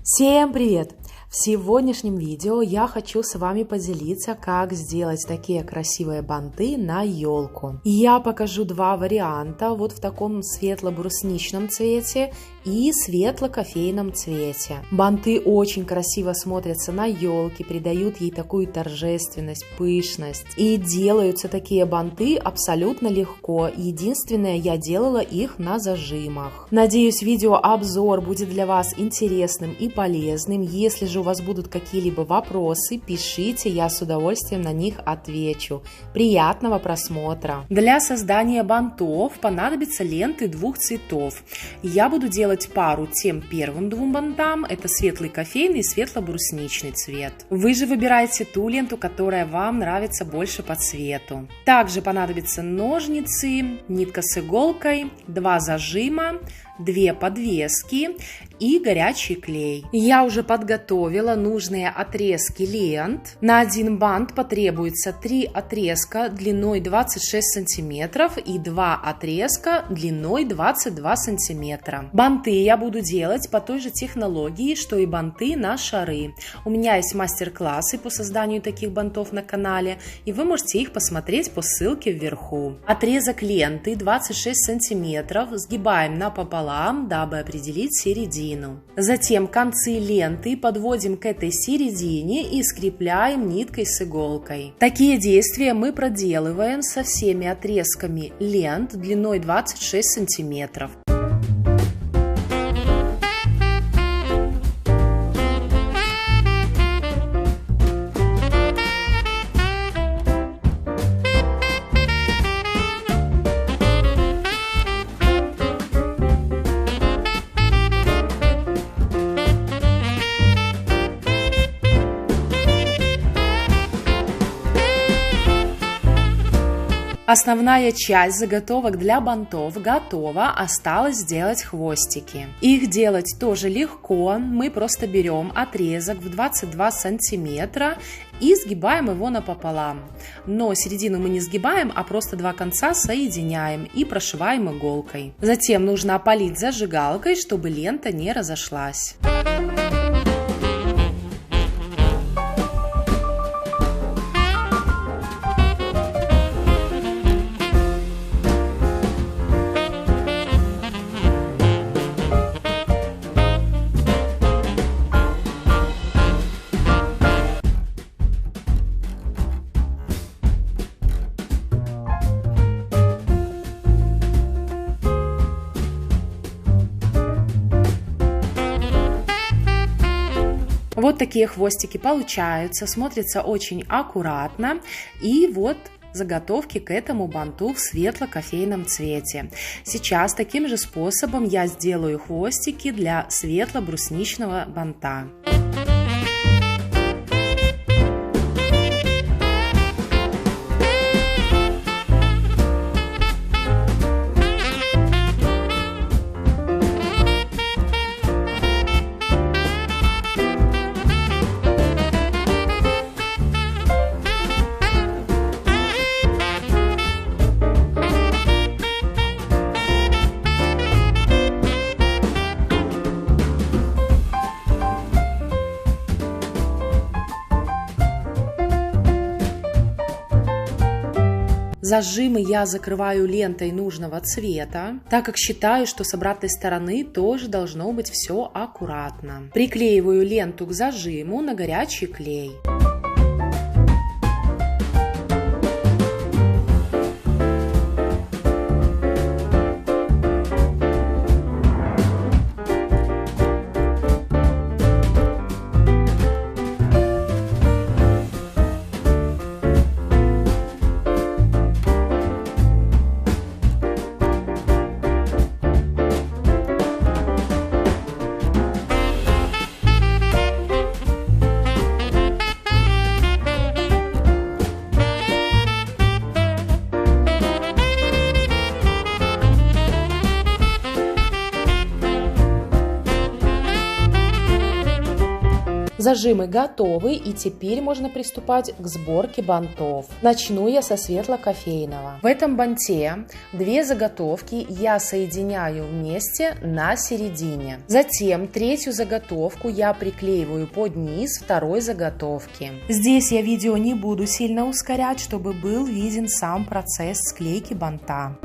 Всем привет! В сегодняшнем видео я хочу с вами поделиться, как сделать такие красивые банты на елку. Я покажу два варианта, вот в таком светло-брусничном цвете и светло-кофейном цвете. Банты очень красиво смотрятся на елке, придают ей такую торжественность, пышность. И делаются такие банты абсолютно легко. Единственное, я делала их на зажимах. Надеюсь, видеообзор будет для вас интересным и полезным. Если же у вас будут какие-либо вопросы, пишите, я с удовольствием на них отвечу. Приятного просмотра! Для создания бантов понадобятся ленты двух цветов. Я буду делать пару тем первым двум бантам, это светлый кофейный и светло-брусничный цвет. Вы же выбираете ту ленту, которая вам нравится больше по цвету. Также понадобятся ножницы, нитка с иголкой, 2 зажима, 2 подвески и горячий клей. Я уже подготовила нужные отрезки лент. На один бант потребуется 3 отрезка длиной 26 сантиметров и 2 отрезка длиной 22 сантиметра. Банты я буду делать по той же технологии, что и банты на шары. У меня есть мастер-классы по созданию таких бантов на канале, и вы можете их посмотреть по ссылке вверху. Отрезок ленты 26 сантиметров сгибаем напополам, дабы определить середину. Затем концы ленты подводим к этой середине и скрепляем ниткой с иголкой. Такие действия мы проделываем со всеми отрезками лент длиной 26 сантиметров. Основная часть заготовок для бантов готова, осталось сделать хвостики. Их делать тоже легко, мы просто берем отрезок в 22 сантиметра и сгибаем его напополам. Но середину мы не сгибаем, а просто 2 конца соединяем и прошиваем иголкой. Затем нужно опалить зажигалкой, чтобы лента не разошлась. Вот такие хвостики получаются, смотрятся очень аккуратно. И вот заготовки к этому банту в светло-кофейном цвете. Сейчас таким же способом я сделаю хвостики для светло-брусничного банта. Зажимы я закрываю лентой нужного цвета, так как считаю, что с обратной стороны тоже должно быть все аккуратно. Приклеиваю ленту к зажиму на горячий клей. Зажимы готовы, и теперь можно приступать к сборке бантов. Начну я со светло-кофейного. В этом банте 2 заготовки я соединяю вместе на середине. Затем 3-ю заготовку я приклеиваю под низ 2-й заготовки. Здесь я видео не буду сильно ускорять, чтобы был виден сам процесс склейки банта.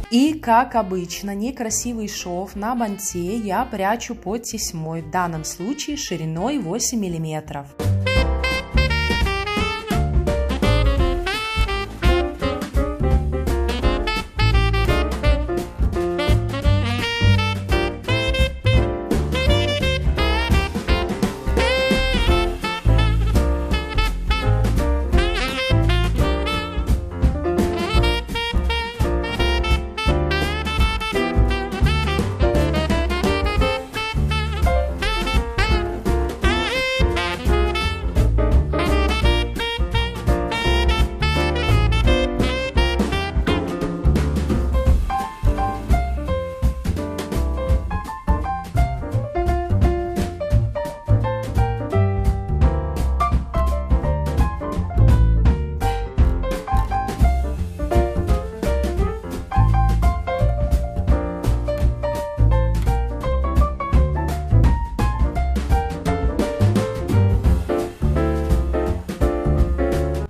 И, как обычно, некрасивый шов на банте я прячу под тесьмой, в данном случае шириной 8 мм.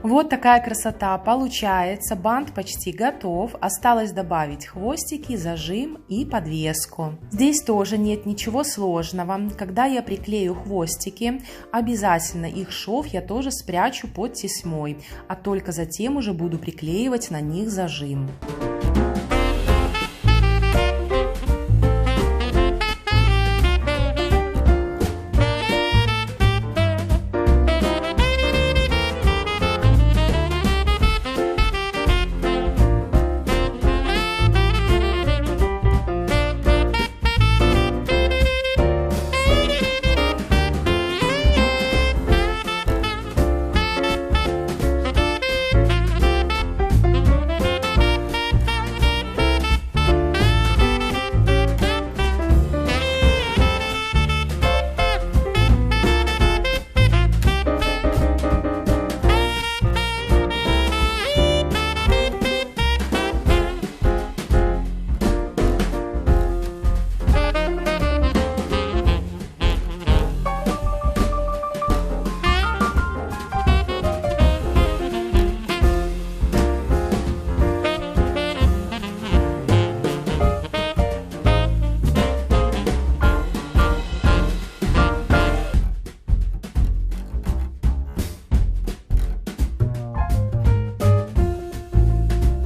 Вот такая красота получается, бант почти готов, осталось добавить хвостики, зажим и подвеску. Здесь тоже нет ничего сложного, когда я приклею хвостики, обязательно их шов я тоже спрячу под тесьмой, а только затем уже буду приклеивать на них зажим.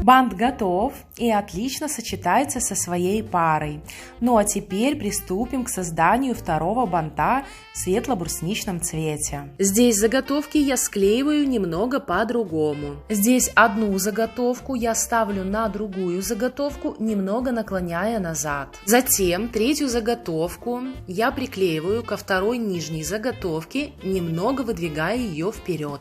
Бант готов и отлично сочетается со своей парой. Ну а теперь приступим к созданию второго банта в светло-брусничном цвете. Здесь заготовки я склеиваю немного по-другому. Здесь одну заготовку я ставлю на другую заготовку, немного наклоняя назад. Затем 3-ю заготовку я приклеиваю ко 2-й нижней заготовке, немного выдвигая ее вперед.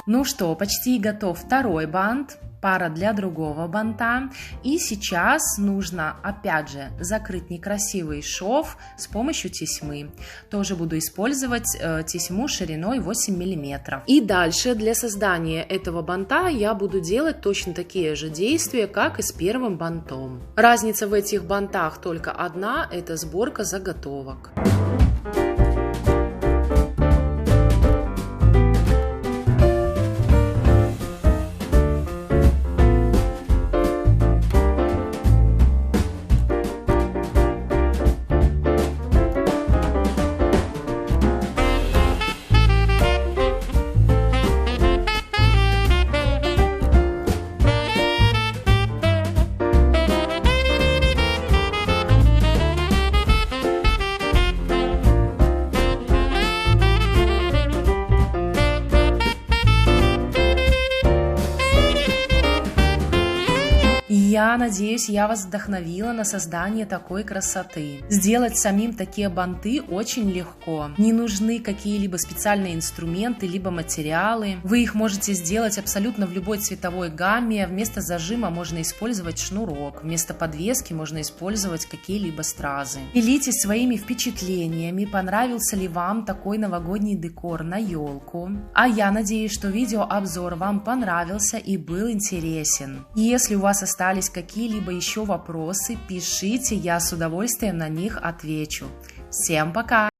Ну что, почти готов второй бант. пара для другого банта. И сейчас нужно опять же закрыть некрасивый шов с помощью тесьмы. Тоже буду использовать тесьму шириной 8 мм. И дальше для создания этого банта я буду делать точно такие же действия, как и с первым бантом. Разница в этих бантах только одна – это сборка заготовок. Я надеюсь, я вас вдохновила на создание такой красоты. Сделать самим такие банты очень легко. Не нужны какие-либо специальные инструменты, либо материалы. Вы их можете сделать абсолютно в любой цветовой гамме. Вместо зажима можно использовать шнурок. Вместо подвески можно использовать какие-либо стразы. Делитесь своими впечатлениями, понравился ли вам такой новогодний декор на елку. А я надеюсь, что видеообзор вам понравился и был интересен. Если у вас остались какие-либо еще вопросы, пишите, я с удовольствием на них отвечу. Всем пока!